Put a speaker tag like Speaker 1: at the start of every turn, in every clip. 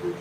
Speaker 1: Now.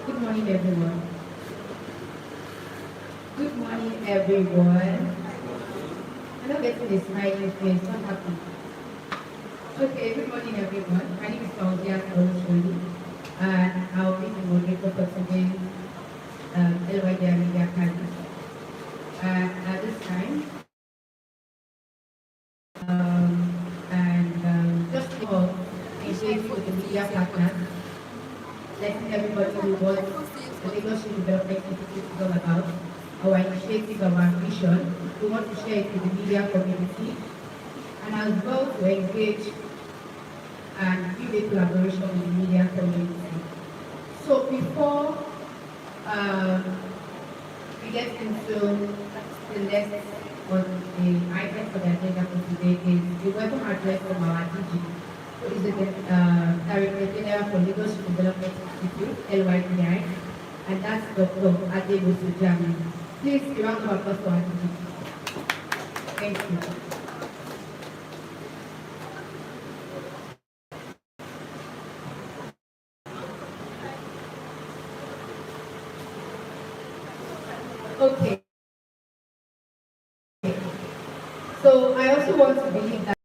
Speaker 1: Good morning, everyone. Good morning, everyone. I'm not getting a smiling face. What happened? Okay, good morning, everyone. My name is Claudia Olusholi, and I'll be the moderator for today's LYDI Media Academy. At this time, just for engage with the media partners, letting everybody know what the Leadership Development Institute is all about, our initiative, our vision. We want to share it with the media community, and as well to engage and build a collaboration with the media community. So before we get into the next on the item for the agenda for today is the welcome address from our DG, who is the Director General for Leadership Development Institute, LYDI, and that's Dr. Adebo Sujami. Please, a round of applause for our DG. Thank you. Okay. So I also want to believe that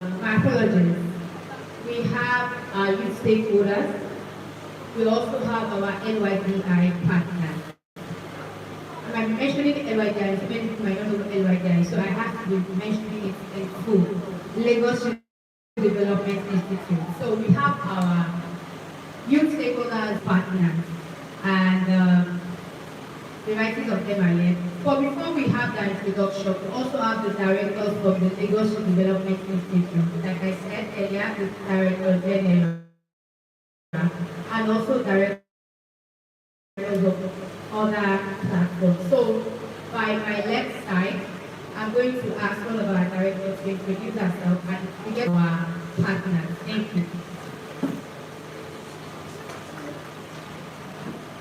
Speaker 1: my apologies. We have our youth stakeholders. We also have our LYDI partners. I might be mentioning LYDI, so many people might not know LYDI, so I have to be mentioning it in full. Lagos Development Institute. So we have our youth stakeholders partners, and the writings of them are here. But before we have that introduction, we also have the directors of the Lagos Development Institute. Like I said earlier, the Director General and also directors of other platforms. So by my left side, I'm going to ask all of our directors to introduce ourselves and to get our partners. Thank you.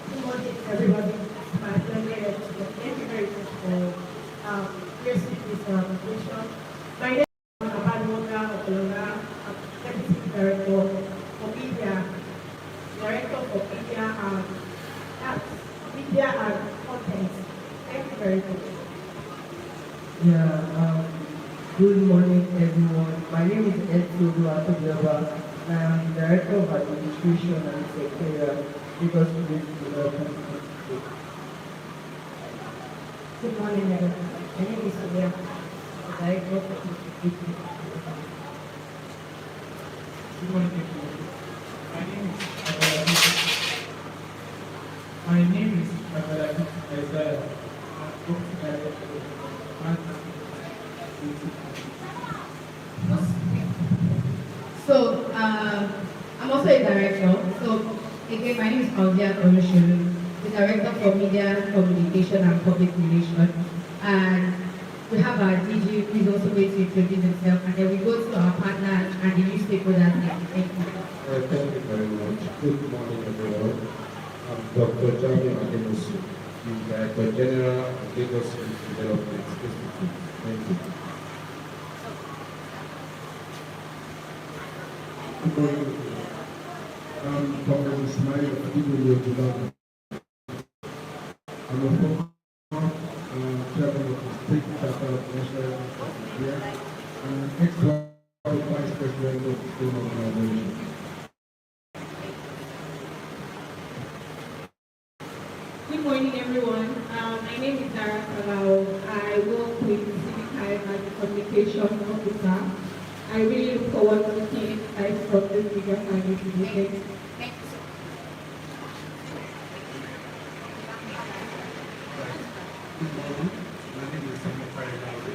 Speaker 2: Good morning, everybody. My pleasure. Thank you very much for gracing this presentation. My name is Abadmoga Okolola. I'm Deputy Director for Media, Director for Media and Arts, Media and Content. Thank you very much.
Speaker 3: Yeah, good morning, everyone. My name is Edsodo Atobiaba, and I am the Director of Administration and Secretariat, Lagos Development Institute.
Speaker 2: Good morning, everyone. My name is Sonia, the Director of Institute.
Speaker 4: Good morning, everyone. My name is Abalaki Isaiah. I'm Deputy Director of Management.
Speaker 1: So I'm also a director. So again, my name is Claudia Olusholu, the Director for Media, Communication and Public Relations. And we have our DG who is also going to introduce himself, and then we go to our partners and the new stakeholders. Thank you.
Speaker 5: Thank you very much. Good morning, everyone. I'm Dr. Jami Ademusu, the Director General of Lagos Development Institute. Thank you. Good morning. Dr. Ismail Abdul. I'm a former chairman of the State Charter of National University of Nigeria and an ex-vice president of the same organization.
Speaker 2: Good morning, everyone. My name is Dara Salao. I work with Civic Life as a communication officer. I really look forward to seeing insights from this bigger family today.
Speaker 4: Good morning. My name is Samuel Farinari.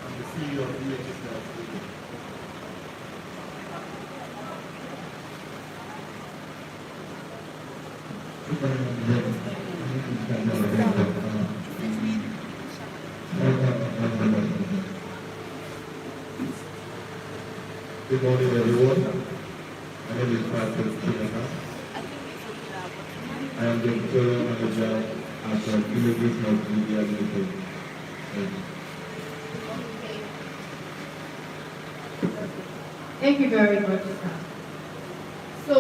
Speaker 4: I'm the CEO of LYDI.
Speaker 5: Good morning, everyone. My name is Patrick Chinaka. I am the editorial manager at the Villages Multimedia Limited.
Speaker 1: Thank you very much, sir. So,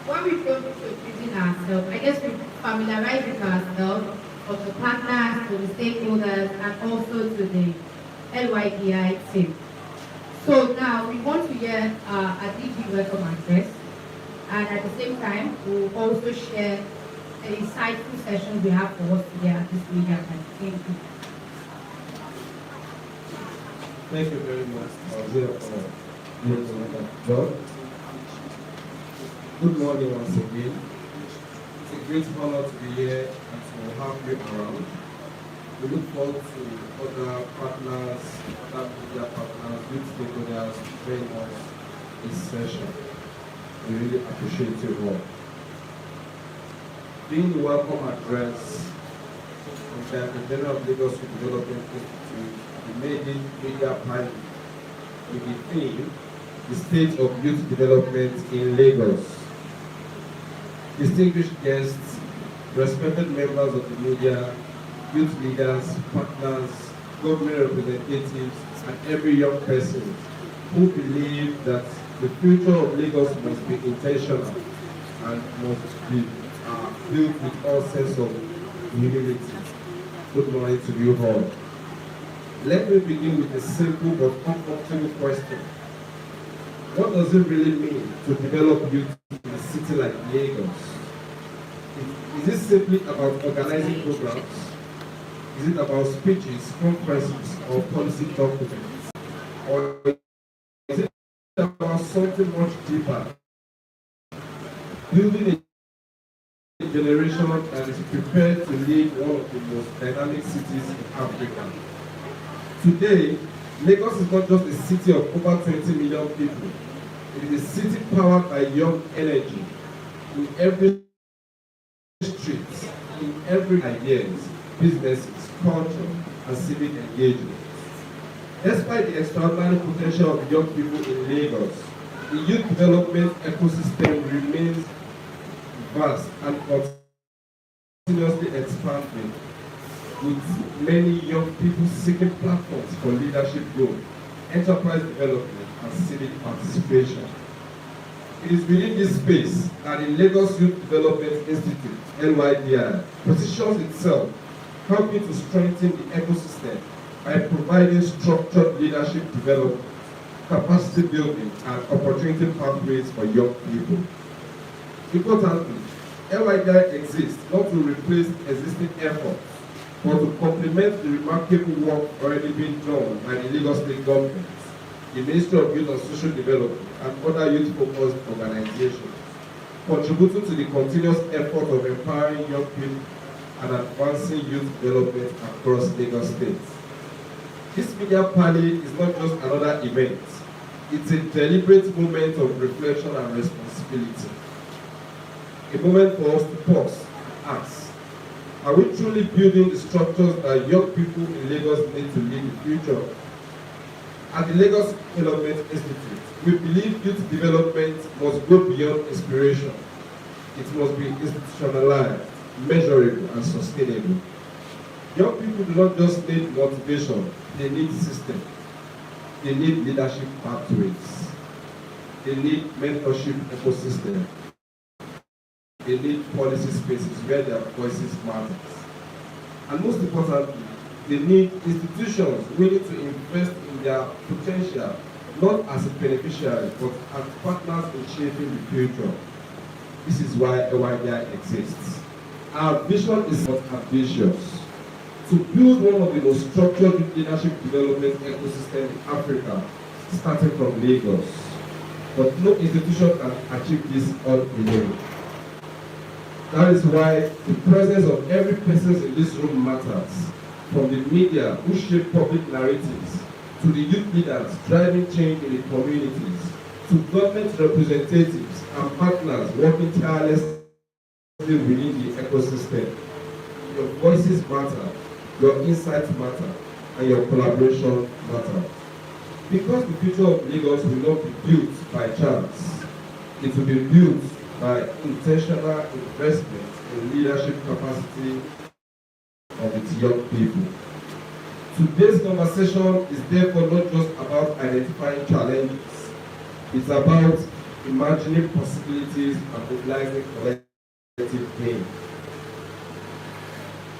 Speaker 1: when we go to introducing ourselves, I guess we familiarize with ourselves, of the partners, to the stakeholders, and also to the LYDI team. So now we want to hear a DG welcome address, and at the same time, we'll also share the insightful sessions we have for us today at this media event. Thank you.
Speaker 4: Thank you very much.
Speaker 5: Good morning once again. It's a great honor to be here and to have you around. We look forward to other partners, other media partners, youth stakeholders joining us this session. We really appreciate your work. Being the welcome address of the General of Lagos Youth Development Institute, the media pilot with the theme, the state of youth development in Lagos. Distinguished guests, respected members of the media, youth leaders, partners, government representatives, and every young person who believe that the future of Lagos must be intentional and must be built with all sense of humility. Good morning to you all. Let me begin with a simple but uncomfortable question. What does it really mean to develop youth in a city like Lagos? Is it simply about organizing programs? Is it about speeches, conferences, or policy documents? Or is it about something much deeper? Building a generation that is prepared to lead one of the most dynamic cities in Africa. Today, Lagos is not just a city of over 20 million people. It is a city powered by young energy in every street, in every ideas, businesses, culture, and civic engagement. Despite the extraordinary potential of young people in Lagos, the youth development ecosystem remains vast and continuously expanding, with many young people seeking platforms for leadership growth, enterprise development, and civic participation. It is within this space that the Lagos Youth Development Institute, LYDI, positions itself, helping to strengthen the ecosystem by providing structured leadership development, capacity building, and opportunity pathways for young people. Importantly, LYDI exists not to replace existing efforts, but to complement the remarkable work already being done by the Lagos State government, the Ministry of Youth and Social Development, and other youth-focused organizations, contributing to the continuous effort of empowering young people and advancing youth development across Lagos State. This media party is not just another event. It's a deliberate moment of reflection and responsibility. A moment for us to pause and ask, are we truly building the structures that young people in Lagos need to lead the future? At the Lagos Development Institute, we believe youth development must go beyond inspiration. It must be institutionalized, measurable, and sustainable. Young people do not just need motivation, they need systems. They need leadership pathways. They need mentorship ecosystem. They need policy spaces where their voices matter. And most importantly, they need institutions willing to invest in their potential, not as a beneficiary, but as partners in shaping the future. This is why LYDI exists. Our vision is not ambitious. To build one of the most structured leadership development ecosystems in Africa, starting from Lagos. But no institution can achieve this all alone. That is why the presence of every person in this room matters. From the media who shape public narratives, to the youth leaders driving change in the communities, to government representatives and partners working tirelessly within the ecosystem. Your voices matter, your insights matter, and your collaboration matter. Because the future of Lagos will not be built by chance, it will be built by intentional investment in leadership capacity of its young people. Today's conversation is therefore not just about identifying challenges, it's about imagining possibilities and mobilizing collective gain.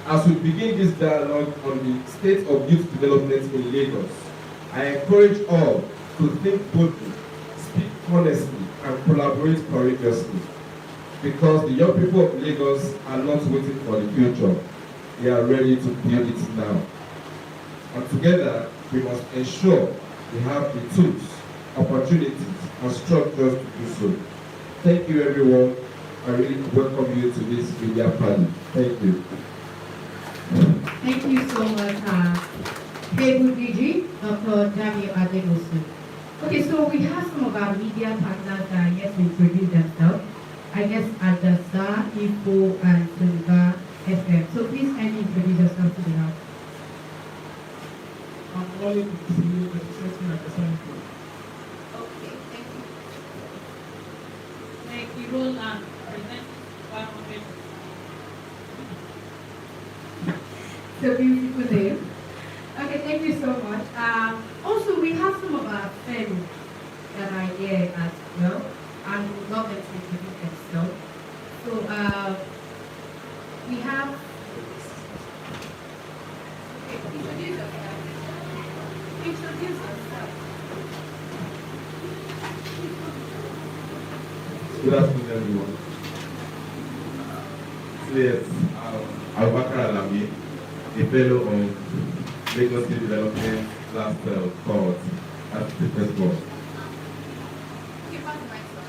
Speaker 5: As we begin this dialogue on the state of youth development in Lagos, I encourage all to think boldly, speak honestly, and collaborate courageously. Because the young people of Lagos are not waiting for the future, they are ready to build it now. And together, we must ensure we have the tools, opportunities, and structures to do so. Thank you, everyone. I really welcome you to this media panel. Thank you.
Speaker 1: Thank you so much, Kebu DG, Dr. Jamil Adegosu. Okay, so we have some of our media partners that are yet to introduce themselves. I guess Adjasta, Info, and Sunga FM. So please kindly introduce yourself to the house.
Speaker 4: I'm only to see you representing at the same time.
Speaker 6: Okay, thank you. Thank you, Roland. Present 100.
Speaker 1: So beautiful name. Okay, thank you so much. Also, we have some of our friends that are here as well, and we would love them to introduce themselves. So we have. Okay, introduce yourself. Introduce yourself.
Speaker 7: Good afternoon, everyone. So yes, Abubakar Alami, a fellow of Lagos State Development last cohort at the first board.
Speaker 6: Okay, pass the mic to us.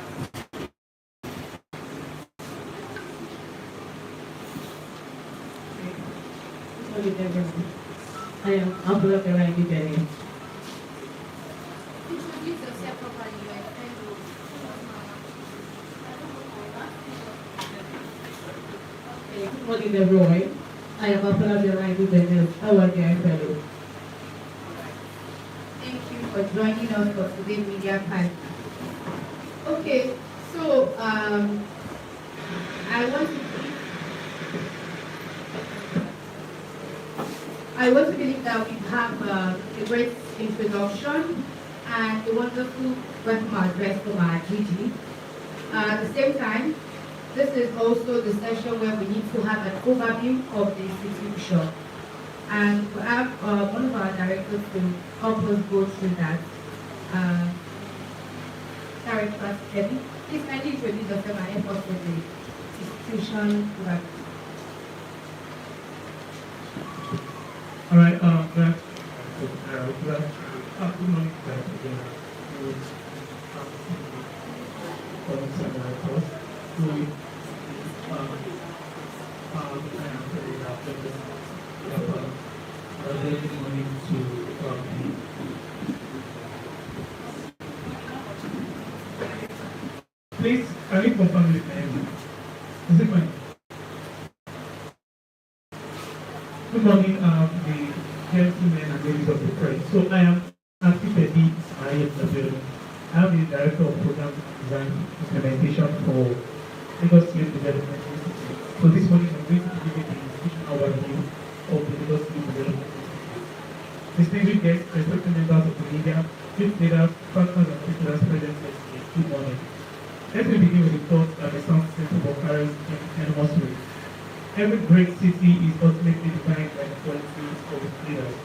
Speaker 2: Good morning, everyone. I am Abdullah Karayi Benny.
Speaker 6: Introduce yourself properly. You are a friend of
Speaker 2: Good morning, everyone. I am Abdullah Karayi Benny, LYDI fellow.
Speaker 1: Thank you for joining us for today's media panel. Okay, so I want to believe that we have a great introduction and a wonderful welcome address from our DG. At the same time, this is also the session where we need to have an overview of the institution. And we have one of our directors to help us go through that. Director Debbie, please kindly introduce yourself and help us with the institution overview.
Speaker 4: All right, good morning, guys. Again, good morning to please, can you confirm the name? Is it mine? Good morning, the gentlemen and ladies of the press. So I am Antipedi Ismail. I am the Director of Program Design Implementation for Lagos State Development Institute. So this morning I'm going to give you the institutional overview of the Lagos State Development Institute. Distinguished guests, respected members of the media, youth leaders, partners and stakeholders present here today. Good morning. Let me begin with the thought that may sound simple but carries enormous weight. Every great city is ultimately defined by the qualities of its leaders.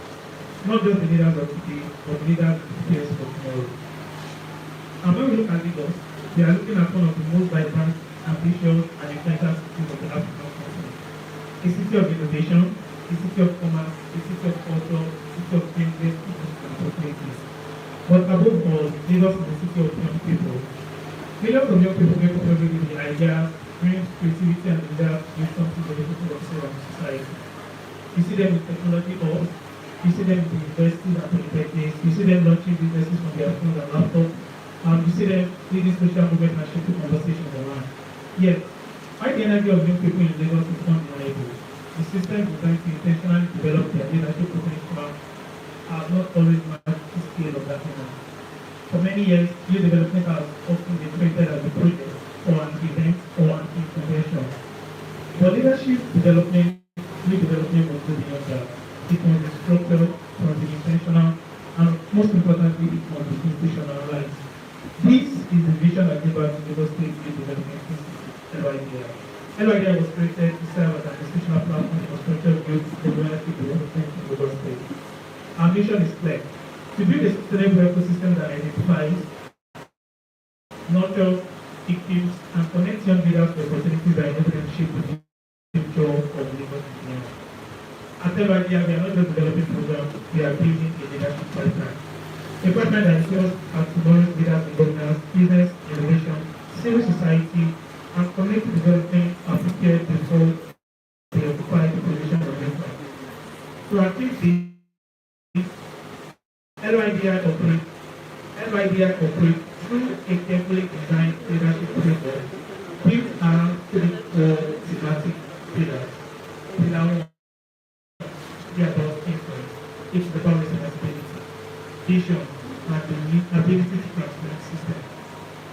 Speaker 4: Not just the leaders of today, but the leaders of today for tomorrow. And when we look at Lagos, we are looking at one of the most vibrant, ambitious, and influential cities of the African continent. A city of innovation, a city of commerce, a city of culture, a city of endless and opportunities. But above all, Lagos is a city of young people. Millions of young people wake up every day with the ideas, dreams, creativity, and desire to do something beneficial for themselves and society. You see them in technology hubs, you see them in the universities and polytechnics, you see them launching businesses from their phones and laptops, you see them leading social movement and shaping conversations around. Yet, why the energy of young people in Lagos is undeniable. The system designed to intentionally develop their leadership potential have not always matched the scale of that energy. For many years, youth development has often been treated as a project or an event or an intervention. But leadership development, youth development must go beyond that. It must be structured, it must be intentional, and most importantly, it must be institutionalized. This is the vision that gave us Lagos State Youth Development Institute, LYDI. LYDI was created to serve as an institutional platform for structured youth development in Lagos State. Our mission is clear: to build a sustainable ecosystem that identifies, nurtures, equips, and connects young leaders to opportunities that enable them to shape the future of Lagos State. At LYDI, we are not just developing programs, we are building a leadership pipeline. A pipeline that ensures our tomorrow's leaders in governance, business, innovation, civil society, and community development are prepared before they occupy the position of leader. To achieve this, LYDI operates through a carefully designed leadership framework built around three core thematic pillars. Pillar 1, the about influence. It's about responsibility, vision, and the ability to transform system.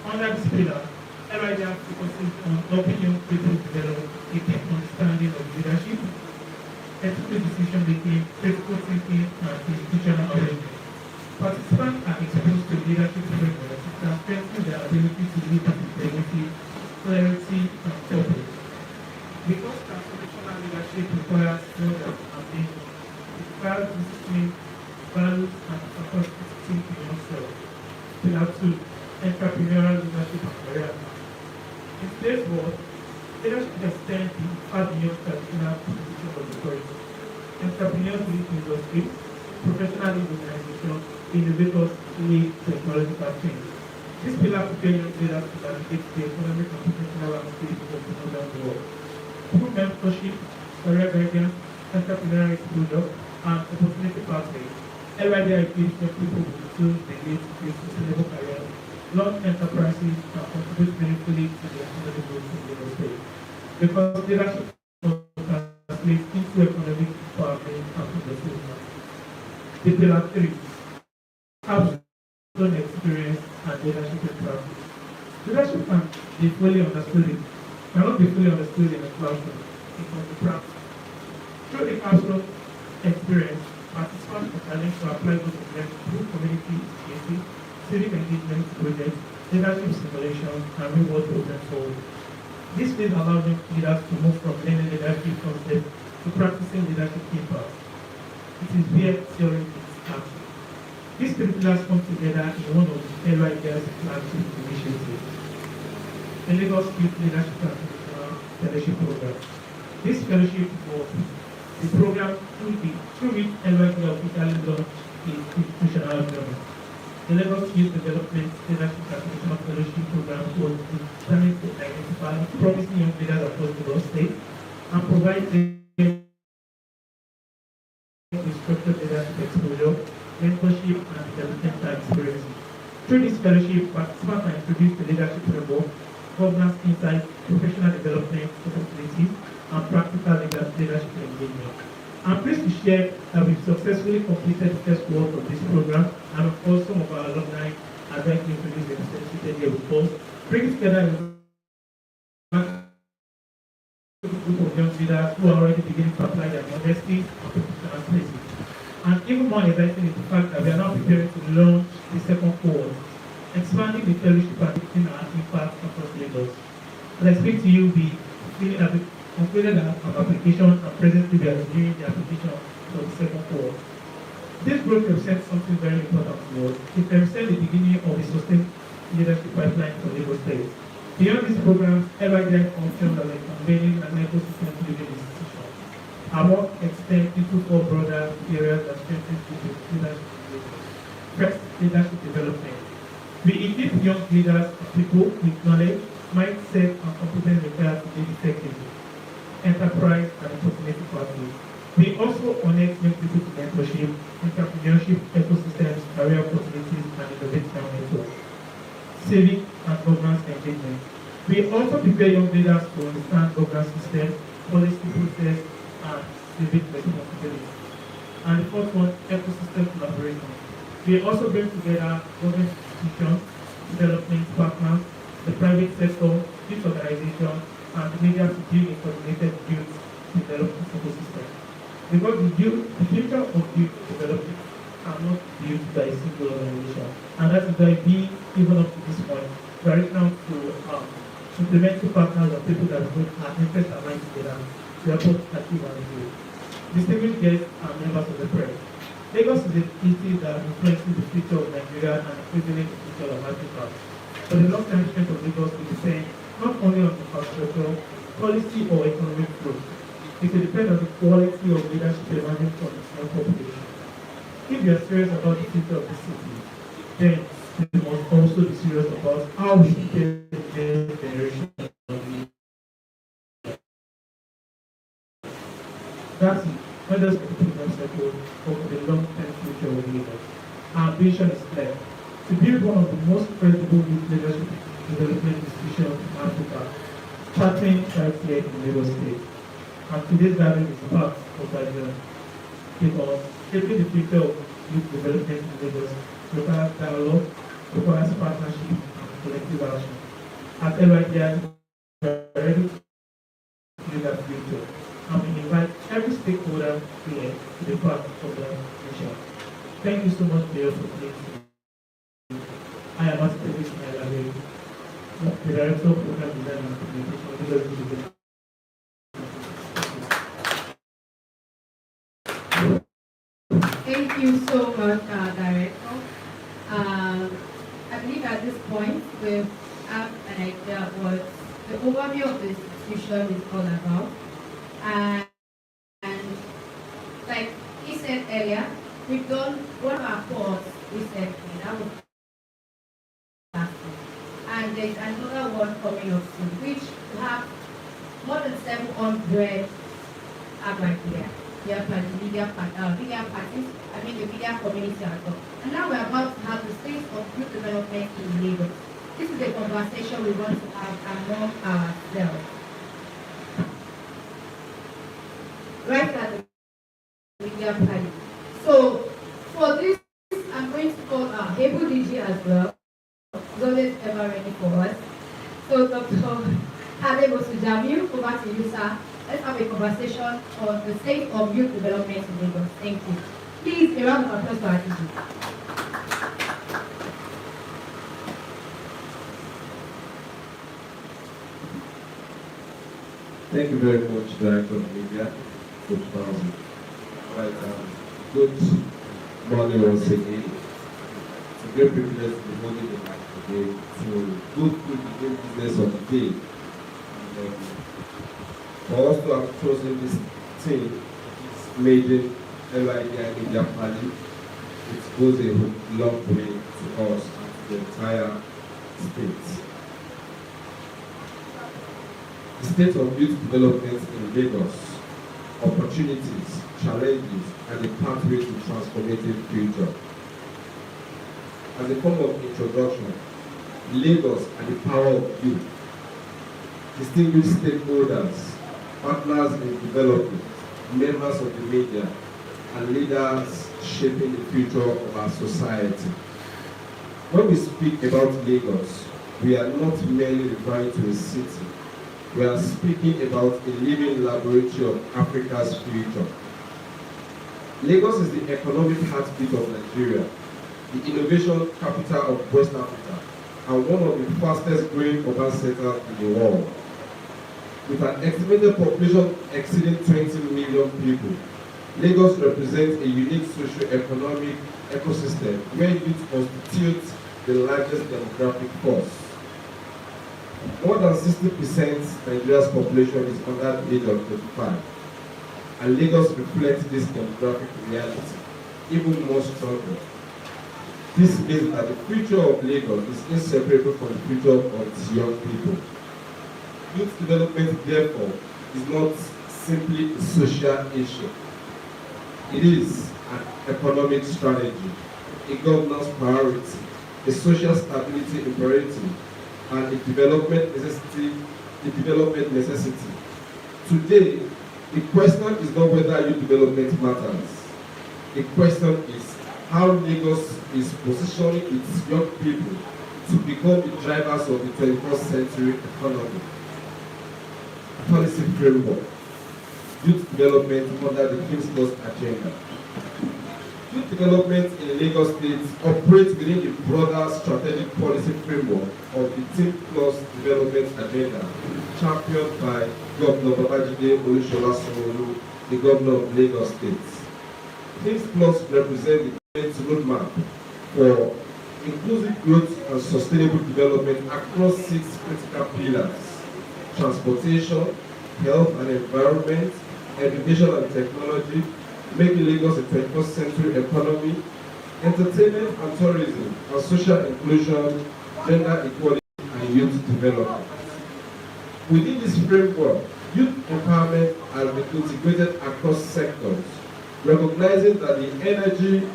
Speaker 4: Under this pillar, LYDI focuses on helping young people develop a deep understanding of leadership, ethical decision making, critical thinking, and institutional awareness. Participants are exposed to leadership frameworks that strengthen their ability to lead with integrity, clarity, and purpose. Because transformational leadership requires more than ambition, it requires discipline, values, and capacity to think for yourself. Pillar 2, entrepreneurial leadership and career. In today's world, leadership extends far beyond traditional position of authority. Entrepreneurs lead industry, professional organizations, innovators lead technological change. This pillar prepares young leaders to navigate the economic and professional landscape of the modern world. Through mentorship, career guidance, entrepreneurial exposure, and opportunity pathways, LYDI equips young people with the tools they need to build sustainable careers, launch enterprises, and contribute meaningfully to the economic growth of the state. Because leadership must translate into economic empowerment and progressiveness. The pillar 3, hands-on experience and leadership in practice. Leadership can be fully understood, cannot be fully understood in a classroom. It must be practice. Through the classroom experience, participants are challenged to apply those knowledge through community initiatives, civic engagement projects, leadership simulation, and real-world problem solving. This will allow young leaders to move from learning leadership concepts to practicing leadership impact. It is where theory meets action. These three pillars come together in one of the LYDI's flagship initiatives, the Lagos Youth Leadership Transformational Fellowship Program. This fellowship was the program through which LYDI officially launched its institutional journey. The Lagos Youth Development Leadership Transformational Fellowship Program was designed to identify promising young leaders across the Lagos State and provide them with structured leadership exposure, mentorship, and developmental experience. Through this fellowship, participants are introduced to leadership framework, governance insights, professional development opportunities, and practical leadership engagement. I'm pleased to share that we've successfully completed the first work of this program, and of course some of our alumni are going to introduce themselves here with us, bringing together a group of young leaders who are already beginning to apply their universities and professional places. And even more exciting is the fact that we are now preparing to launch the second cohort. expanding the fellowship and making our impact across Lagos. As I speak to you, we have completed our application and presently we are reviewing the application for the second cohort. This growth represents something very important to us. It represents the beginning of a sustained leadership pipeline for Lagos State. Beyond these programs, LYDI functions as a convening and ecosystem living institution. Our work extends into four broader areas that strengthen leadership. First, leadership development. We equip young leaders and people with knowledge, mindset, and competence required to lead effectively, enterprise, and opportunity pathways. We also connect young people to mentorship, entrepreneurship, ecosystems, career opportunities, and innovative networks, civic and governance engagement. We also prepare young leaders to understand governance system, policy process, and civic responsibility. And the fourth one, ecosystem collaboration. We also bring together government institutions, development partners, the private sector, youth organizations, and the media to build a coordinated youth development ecosystem. Because the future of youth development are not built by a single organization. And that is why we, even up to this point, we are reaching out to implementing partners and people that are interested aligned together. We are both active and engaged. Distinguished guests and members of the press. Lagos is a city that influences the future of Nigeria and increasingly the future of Africa. But the long-term strength of Lagos will depend not only on infrastructure, policy, or economic growth. It will depend on the quality of leadership emerging from its young population. If you are serious about the future of the city, then we must also be serious about how we prepare the next generation of leaders. That's it. Not just for the program cycle, but for the long-term future of Lagos. Our ambition is clear: to build one of the most credible youth leadership development institutions in Africa, starting right here in Lagos State. And today's gathering is part of that journey, because shaping the future of youth development in Lagos requires dialogue, requires partnership, and collective action. At LYDI, we are ready to build that future, and we invite every stakeholder here to be part of that mission. Thank you so much for your support. I am Master David Smaila, the Director of Program Design and Communication.
Speaker 1: Thank you so much, Director. I believe at this point we have an idea of what the overview of the institution is all about. And like he said earlier, we've done one of our courses recently. That was last week. And there's another one coming up soon, which we have more than 700 idea. Media parties, the media community as well. And now we're about to have the state of youth development in Lagos. This is a conversation we want to have among ourselves. Right at the media party. So for this, I'm going to call Able DG as well. He's always ever ready for us. So Dr. Hadebo Sujamiu, over to you, sir. Let's have a conversation on the state of youth development in Lagos. Thank you. Please, a round of applause for our DG.
Speaker 5: Thank you very much, Director of Media. Right, good morning once again. It's a great privilege to be holding the mic today to go through the great business of the day. And, for us to have chosen this team, it's made in LYDI Media Party. It goes a long way to us and to the entire state. The state of youth development in Lagos, opportunities, challenges, and a pathway to transformative future. As a form of introduction, Lagos and the power of youth. Distinguished stakeholders, partners in development, members of the media, and leaders shaping the future of our society. When we speak about Lagos, we are not merely referring to a city. We are speaking about a living laboratory of Africa's future. Lagos is the economic heartbeat of Nigeria, the innovation capital of West Africa, and one of the fastest growing urban centers in the world. With an estimated population exceeding 20 million people, Lagos represents a unique socio-economic ecosystem where youth constitutes the largest demographic force. More than 60% Nigeria's population is under the age of 35, and Lagos reflects this demographic reality even more strongly. This means that the future of Lagos is inseparable from the future of its young people. Youth development, therefore, is not simply a social issue. It is an economic strategy, a governance priority, a social stability imperative, and a development necessity. Today, the question is not whether youth development matters. The question is how Lagos is positioning its young people to become the drivers of the 21st century economy. Policy framework. Youth development under the King's Plus agenda. Youth development in Lagos State operates within the broader strategic policy framework of the Team Plus development agenda, championed by Governor Babajide Olusola, the Governor of Lagos State. Teams Plus represent the government's roadmap for inclusive growth and sustainable development across 6 critical pillars: transportation, health and environment, education and technology, making Lagos a 21st century economy, entertainment and tourism, and social inclusion, gender equality, and youth development. Within this framework, youth empowerment has been integrated across sectors, recognizing that the energy,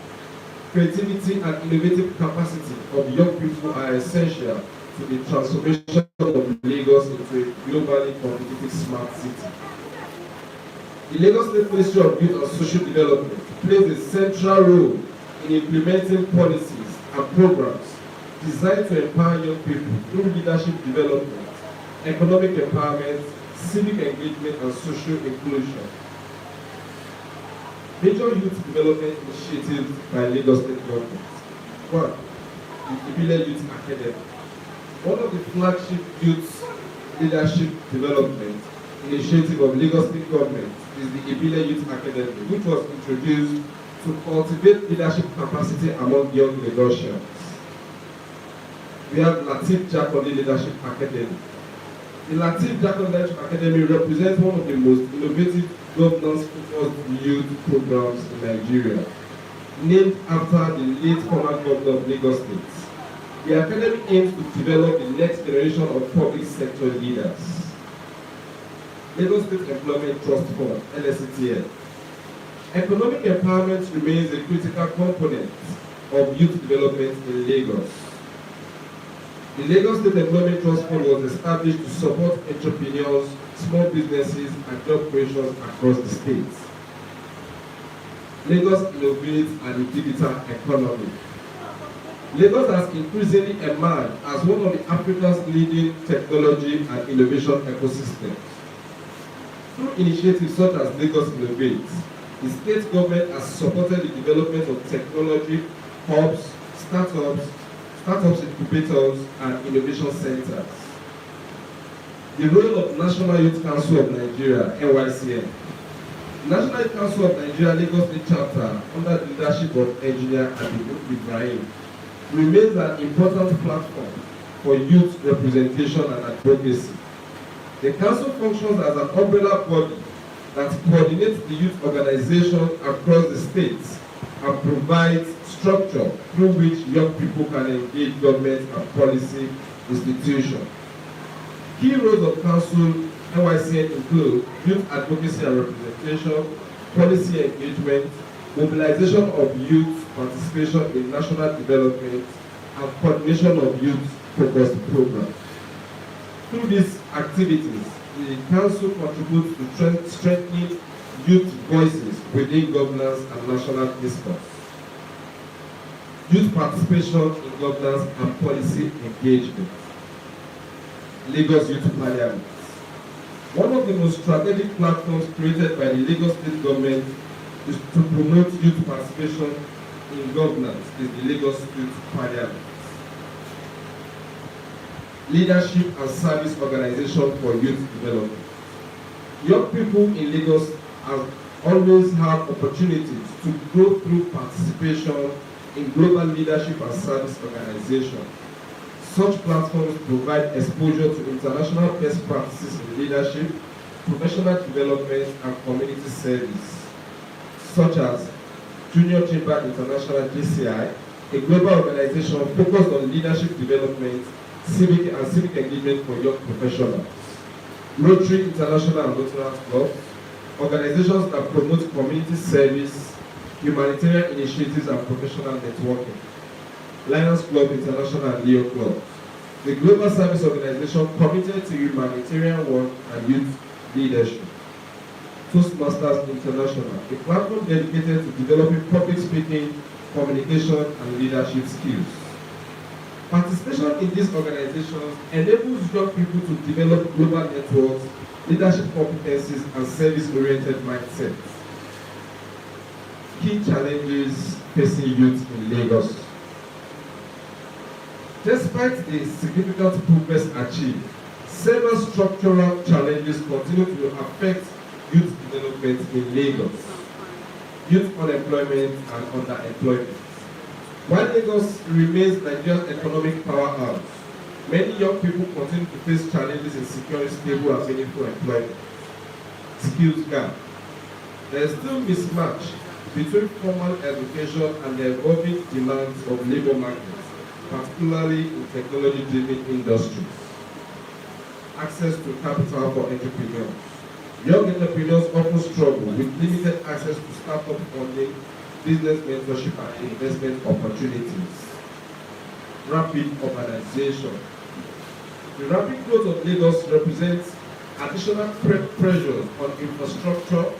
Speaker 5: creativity, and innovative capacity of young people are essential to the transformation of Lagos into a globally competitive smart city. The Lagos State Ministry of Youth and Social Development plays a central role in implementing policies and programs designed to empower young people through leadership development, economic empowerment, civic engagement, and social inclusion. Major youth development initiatives by Lagos State government. 1. The Ibile Youth Academy. One of the flagship youth leadership development initiative of Lagos State government is the Ibile Youth Academy, which was introduced to cultivate leadership capacity among young Lagosians. We have Latif Jakande Leadership Academy. The Latif Jakande Leadership Academy represents one of the most innovative governance-focused youth programs in Nigeria, named after the late former governor of Lagos State. The academy aims to develop the next generation of public sector leaders. Lagos State Employment Trust Fund, LSCTF. Economic empowerment remains a critical component of youth development in Lagos. The Lagos State Employment Trust Fund was established to support entrepreneurs, small businesses, and job creation across the state. Lagos innovates at the digital economy. Lagos has increasingly emerged as one of Africa's leading technology and innovation ecosystems. Through initiatives such as Lagos Innovates, the state government has supported the development of technology hubs, startups incubators, and innovation centers. The role of National Youth Council of Nigeria, NYCN. National Youth Council of Nigeria Lagos State Chapter, under the leadership of Engineer Abibu Ibrahim, remains an important platform for youth representation and advocacy. The council functions as an umbrella body that coordinates the youth organizations across the states and provides structure through which young people can engage government and policy institutions. Key roles of council NYCN include youth advocacy and representation, policy engagement, mobilization of youth participation in national development, and coordination of youth-focused programs. Through these activities, the council contributes to strengthening youth voices within governance and national discourse. Youth participation in governance and policy engagement. Lagos Youth Parliament. One of the most strategic platforms created by the Lagos State government is to promote youth participation in governance is the Lagos Youth Parliament. Leadership and Service Organization for Youth Development. Young people in Lagos have always have opportunities to grow through participation in global leadership and service organizations. Such platforms provide exposure to international best practices in leadership, professional development, and community service, such as Junior Chamber International (JCI), a global organization focused on leadership development, civic engagement for young professionals. Rotary International and Lutheran Club, organizations that promote community service, humanitarian initiatives, and professional networking. Lions Club International and Leo Club, the global service organization committed to humanitarian work and youth leadership. Toastmasters International, a platform dedicated to developing public speaking, communication, and leadership skills. Participation in these organizations enables young people to develop global networks, leadership competencies, and service-oriented mindsets. Key challenges facing youth in Lagos. Despite the significant progress achieved, several structural challenges continue to affect youth development in Lagos. Youth unemployment and underemployment. While Lagos remains Nigeria's economic powerhouse, many young people continue to face challenges in securing stable and meaningful employment. Skills gap. There is still mismatch between formal education and the evolving demands of labor markets, particularly in technology-driven industries. Access to capital for entrepreneurs. Young entrepreneurs often struggle with limited access to startup funding, business mentorship, and investment opportunities. Rapid urbanization. The rapid growth of Lagos represents additional pressures on infrastructure,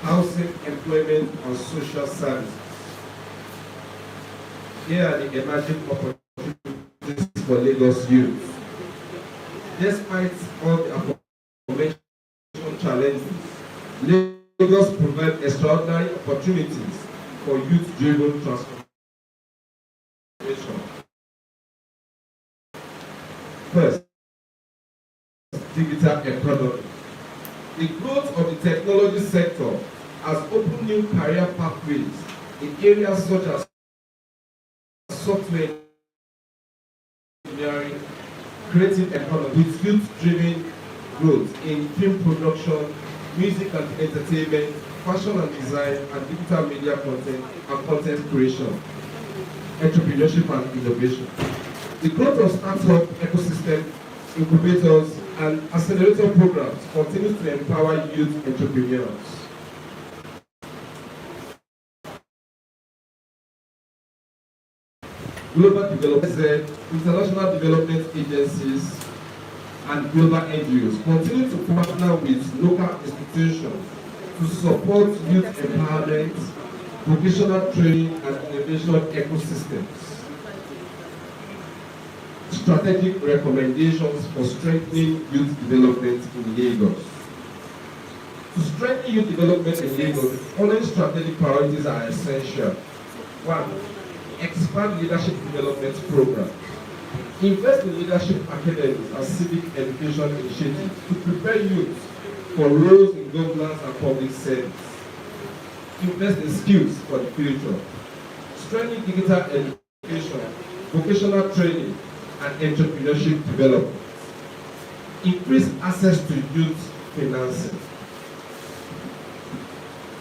Speaker 5: housing, employment, and social services. Here are the emerging opportunities for Lagos youth. Despite all the aforementioned challenges, Lagos provides extraordinary opportunities for youth-driven transformation. First, digital economy. The growth of the technology sector has opened new career pathways in areas such as software engineering, creative economy, with youth-driven growth in film production, music and entertainment, fashion and design, and digital media content and content creation, entrepreneurship and innovation. The growth of startup ecosystem, incubators, and accelerator programs continues to empower youth entrepreneurs. Global development, international development agencies, and global NGOs continue to partner with local institutions to support youth empowerment, vocational training, and innovation ecosystems. Strategic recommendations for strengthening youth development in Lagos. To strengthen youth development in Lagos, the following strategic priorities are essential. 1. Expand leadership development programs. Invest in leadership academies and civic education initiatives to prepare youth for roles in governance and public service. Invest in skills for the future. Strengthen digital education, vocational training, and entrepreneurship development. Increase access to youth financing.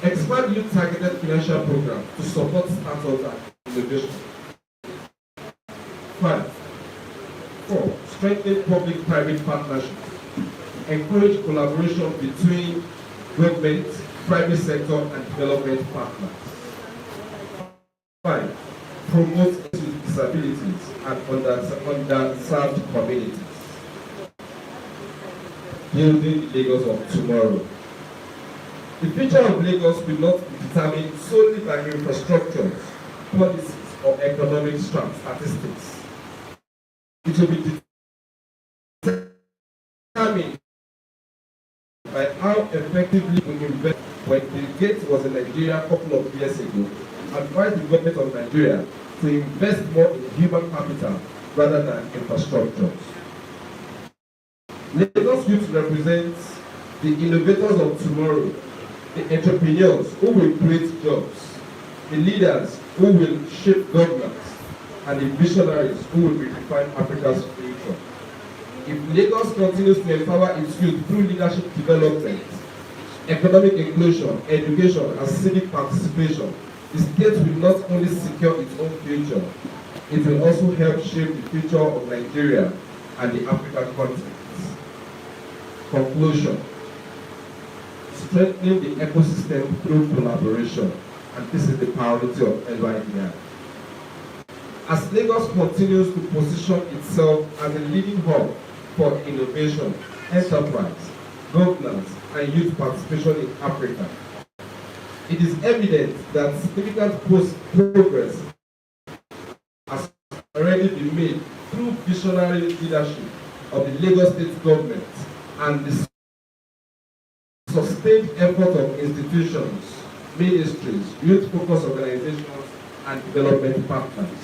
Speaker 5: Expand youth targeted financial programs to support startups and innovation. 5. 4. Strengthen public-private partnerships. Encourage collaboration between government, private sector, and development partners. 5. Promote youth disabilities and underserved communities. Building the Lagos of tomorrow. The future of Lagos will not be determined solely by infrastructure, policies, or economic statistics. It will be determined by how effectively we invest. When Bill Gates was in Nigeria a couple of years ago, advised the government of Nigeria to invest more in human capital rather than infrastructure. Lagos youth represents the innovators of tomorrow, the entrepreneurs who will create jobs, the leaders who will shape governance, and the visionaries who will redefine Africa's future. If Lagos continues to empower its youth through leadership development, economic inclusion, education, and civic participation, the state will not only secure its own future, it will also help shape the future of Nigeria and the African continent. Conclusion: strengthening the ecosystem through collaboration, and this is the priority of LYDI. As Lagos continues to position itself as a leading hub for innovation, enterprise, governance, and youth participation in Africa, it is evident that significant progress has already been made through visionary leadership of the Lagos State government and the sustained effort of institutions, ministries, youth-focused organizations, and development partners.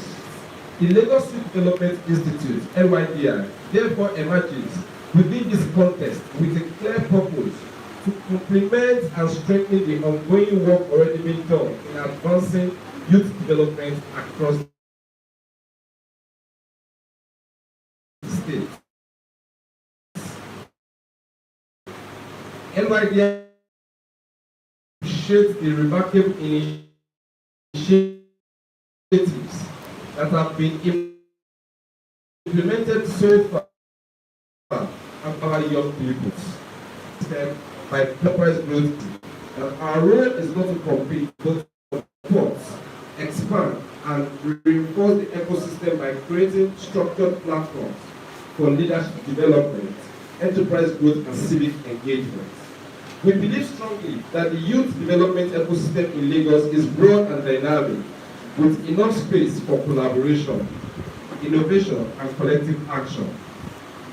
Speaker 5: The Lagos Youth Development Institute, LYDI, therefore emerges within this context with a clear purpose to complement and strengthen the ongoing work already being done in advancing youth development across the state. LYDI appreciates the remarkable initiatives that have been implemented so far and our young people by enterprise growth. And our role is not to compete, but to support, expand, and reinforce the ecosystem by creating structured platforms for leadership development, enterprise growth, and civic engagement. We believe strongly that the youth development ecosystem in Lagos is broad and dynamic, with enough space for collaboration, innovation, and collective action.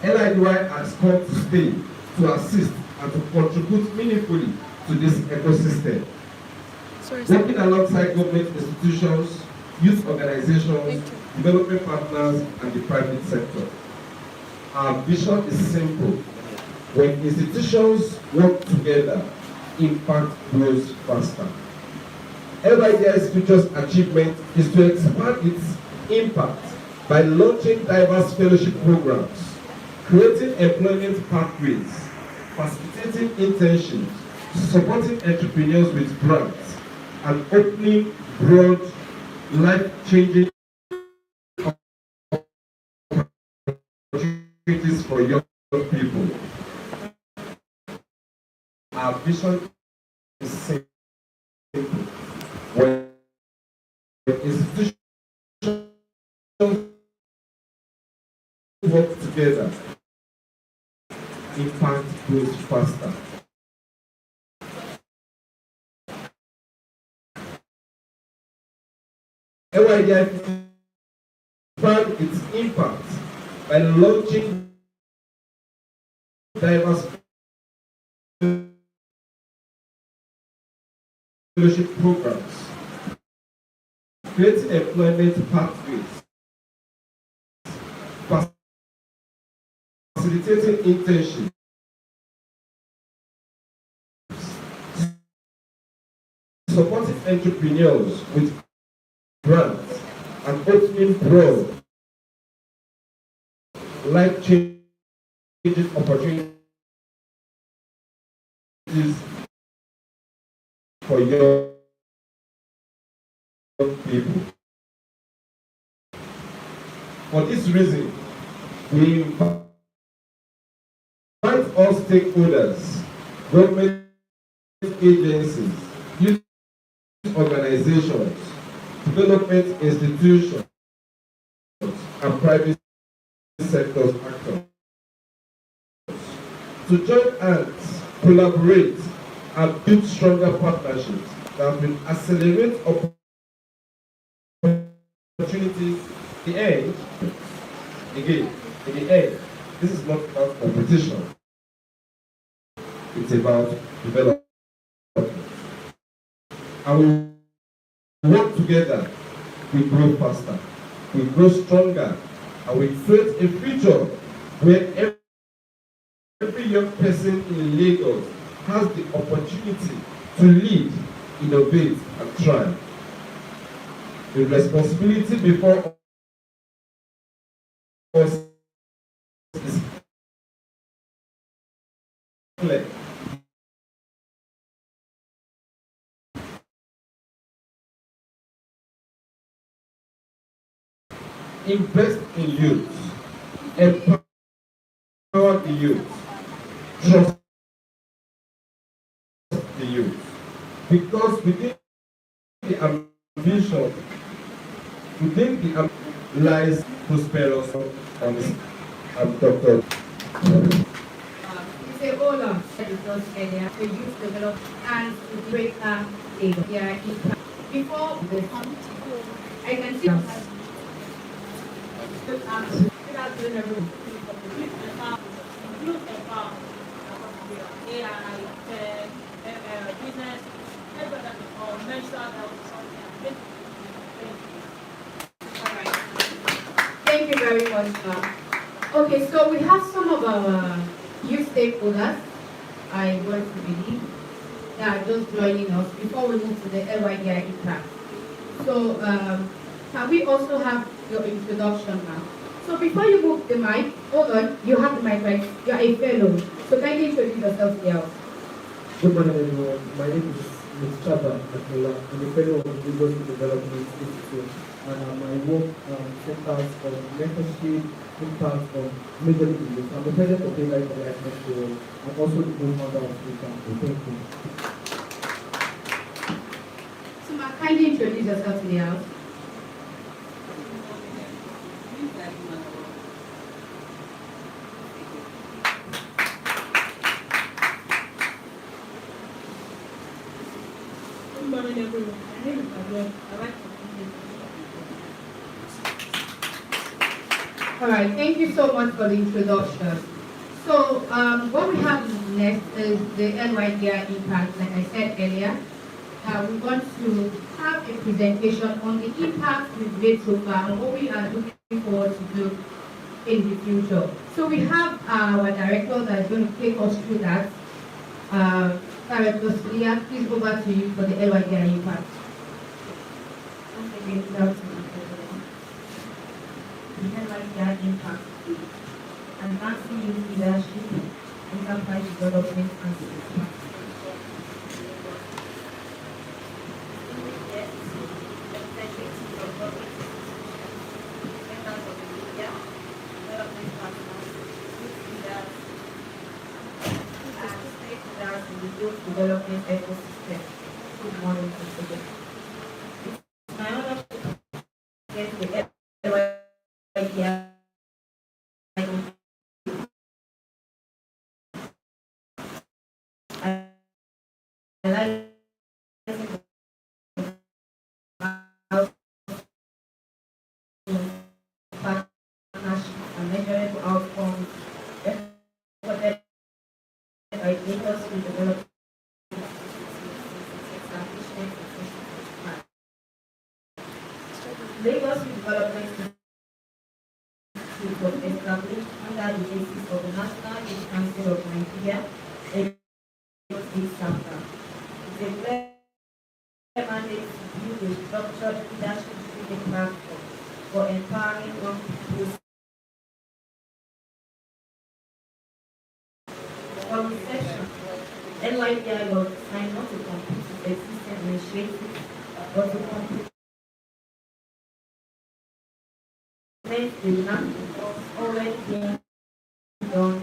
Speaker 5: LYDI has come to stay, to assist, and to contribute meaningfully to this ecosystem. Working alongside government institutions, youth organizations, development partners, and the private sector. Our vision is simple. When institutions work together, impact grows faster. LYDI's future achievement is to expand its impact by launching diverse fellowship programs, creating employment pathways, facilitating internships, supporting entrepreneurs with grants, and opening broad, life-changing opportunities for young people. Our vision is simple. When institutions work together, impact grows faster. LYDI expand its impact by launching diverse fellowship programs, creating employment pathways, facilitating internships, supporting entrepreneurs with grants, and opening broad, life-changing opportunities for young people. For this reason, we invite all stakeholders, government agencies, youth organizations, development institutions, and private sector actors to join hands, collaborate, and build stronger partnerships that will accelerate opportunities. In the end, this is not about competition. It's about development. And we work together, we grow faster, we grow stronger, and we create a future where every young person in Lagos has the opportunity to lead, innovate, and thrive. The responsibility before us is clear. Invest in youth, empower the youth, trust the youth. Because the ambition, within the ambition lies prosperous on this. Dr.
Speaker 1: It's a whole lot that is not earlier to youth develop and to break up their impact. Before this, I can see
Speaker 2: Good afternoon, everyone. Youth empowerment, AI, business, or mental health.
Speaker 1: Alright. Thank you very much, ma'am. Okay, so we have some of our youth stakeholders, I want to believe, that are just joining us before we move to the LYDI impact. So, can we also have your introduction now? So before you move the mic, hold on, you have the mic, right? You're a fellow. So kindly introduce yourself here.
Speaker 3: Good morning, everyone. My name is Chaba Akola. I'm a fellow of the Lagos Development Institute, and my work centers on mentorship, impact on major youth. I'm the president of the LYDI Network. I'm also the co-founder of the campaign. Thank you.
Speaker 1: So ma, kindly introduce yourself to the house.
Speaker 2: Good morning, everyone. My name is Gabriel. I like to
Speaker 1: All right, thank you so much for the introduction. So what we have next is the LYDI impact. Like I said earlier, we want to have a presentation on the impact we've made so far and what we are looking forward to do in the future. So we have our director that is going to take us through that. Director Sulia, please over to you for the LYDI impact.
Speaker 8: Once again, good afternoon, everyone. The LYDI impact is advancing youth leadership, enterprise development, and success. Development ecosystem. Good morning, today. It's my honor to get the LYDI I like partnership and measurable outcomes recorded by Lagos to develop Lagos Development Institute was established under the basis of the National Youth Council of Nigeria, Lagos State chapter. It's a clear mandate to build a structured leadership building platform for empowering young people. From inception, LYDI was designed not to compete with existing initiatives, but to complement the work already being done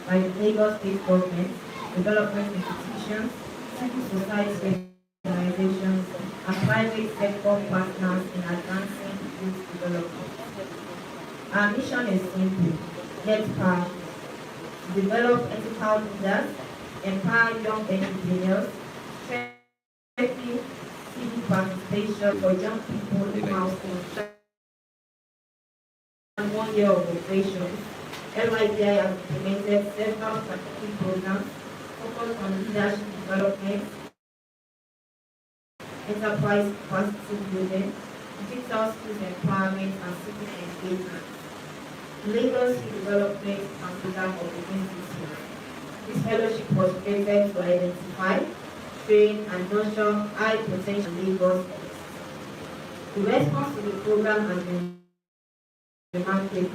Speaker 8: by the Lagos State government, development institutions, civil society organizations, and private sector partners in advancing youth development. Our mission is simple, yet powerful: develop ethical leaders, empower young entrepreneurs, strengthen civic participation for young people in households. And 1 year of operations, LYDI has implemented several strategic programs focused on leadership development, enterprise capacity building, digital skills empowerment, and civic engagement. Lagos Development and Program of the Institute. This fellowship was created to identify, train, and nurture high potential Lagos. The response to the program has been remarkable.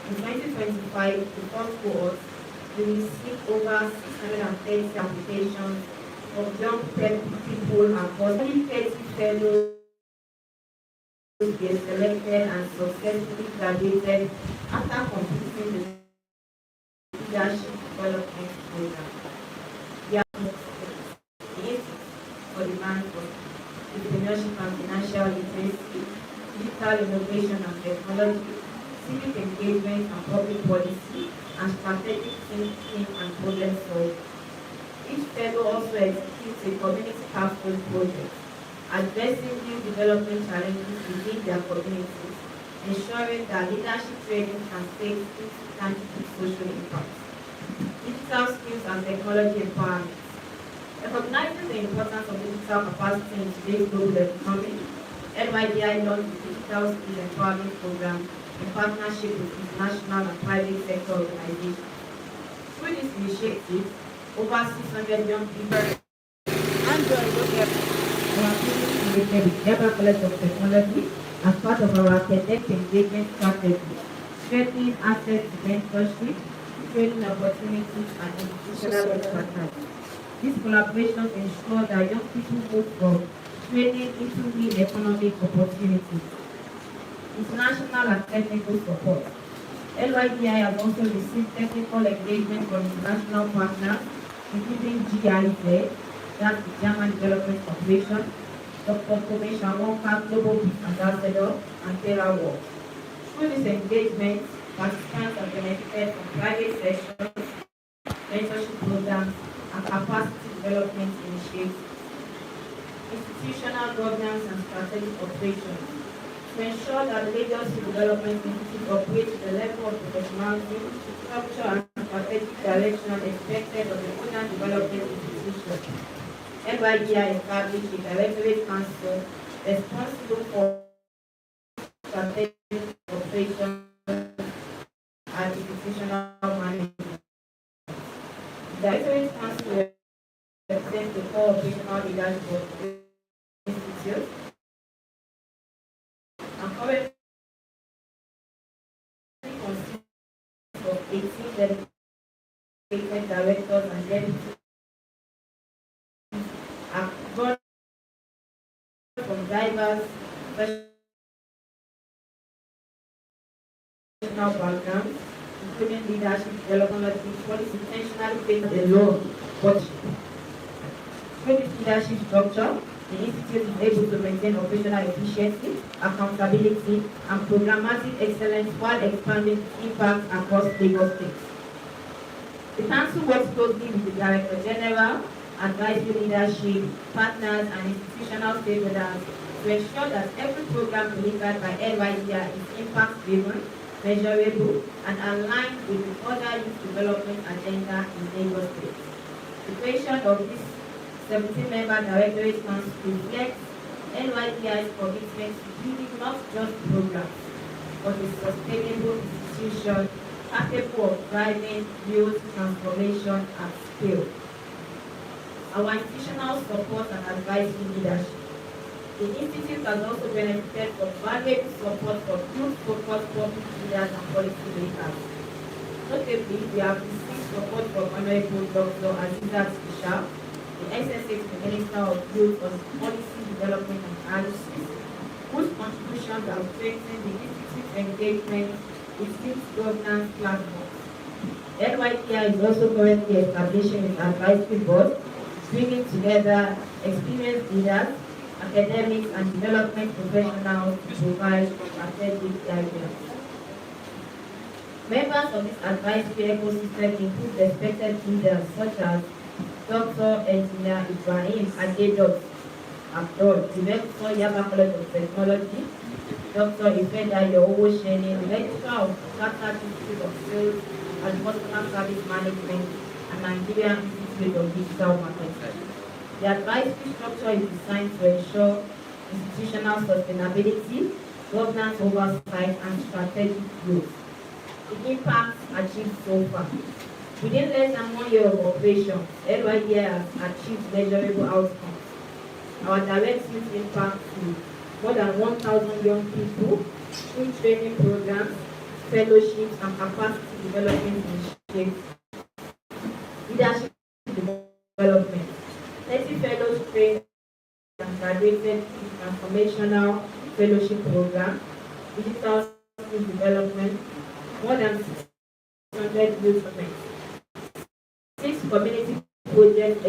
Speaker 8: In 2025, the first cohort, we received over 630 applications of young people across 30 fellows were selected and successfully graduated after completing the leadership development program. The Institute for the Bank of Entrepreneurship and Financial Literacy, Digital Innovation and Technology, Civic Engagement and Public Policy, and Strategic Thinking and Problem Solving. Each fellow also executes a community capstone project, addressing new development challenges within their communities, ensuring that leadership training can take tangible social impact. Digital skills and technology empowerment. Recognizing the importance of digital capacity in today's global economy, LYDI launched the Digital Skills Empowerment Program in partnership with international and private sector organizations. Through this initiative, over 600 young people and our students related with Yaba College of Technology as part of our academic engagement strategy, strengthening access to mentorship, training opportunities, and institutional expertise. These collaborations ensure that young people move from training into new economic opportunities. International and technical support. LYDI has also received technical engagement from international partners, including GIZ, that's the German Development Corporation, Dr. Commission Wonka Global Peace Ambassador, and TerraWorld. Through this engagement, participants have benefited from private sessions, mentorship programs, and capacity development initiatives. Institutional governance and strategic operations. To ensure that the Lagos Development Institute operates with the level of professionalism, structure, and strategic direction expected of the modern development institution. LYDI established a directorate council responsible for strategic operations and institutional management. The directorate council represents the core operational leadership of the institute and currently consists of 18 dedicated directors and deputies drawn from diverse professional backgrounds, including leadership, development, policy, intentionally based alone. But through this leadership structure, the Institute is able to maintain operational efficiency, accountability, and programmatic excellence while expanding impact across Lagos State. The Council works closely with the Director General, advisory leadership, partners, and institutional stakeholders to ensure that every program delivered by LYDI is impact-driven, measurable, and aligned with the other youth development agenda in Lagos State. The creation of this 17-member Directorate Council reflects LYDI's commitment to building not just programs, but a sustainable institution capable of driving youth transformation at scale. Our institutional support and advisory leadership. The Institute has also benefited from valuable support from youth-focused public leaders and policy makers. Notably, we have received support from Honorable Dr. Azizat Ishaq, the SSX Minister of Youth on Policy Development and Analysis, whose contributions have strengthened the Institute's engagement with youth governance platforms. LYDI is also currently establishing its advisory board, bringing together experienced leaders, academics, and development professionals to provide strategic guidance. Members of this advisory ecosystem include respected leaders such as Dr. Engineer Ibrahim Adedot Abdul, Director, Yaba College of Technology, Dr. Ifedayo Owosheni, Lecturer of Tata Institute of Sales and Customer Service Management and Nigerian Institute of Digital Marketing. The advisory structure is designed to ensure institutional sustainability, governance oversight, and strategic growth. The impacts achieved so far. Within less than 1 year of operation, LYDI has achieved measurable outcomes. Our direct youth impact to more than 1,000 young people through training programs, fellowships, and capacity development initiatives. Leadership development. 30 fellows trained and graduated in transformational fellowship program, digital skills development, more than 600 youth events. 6 community projects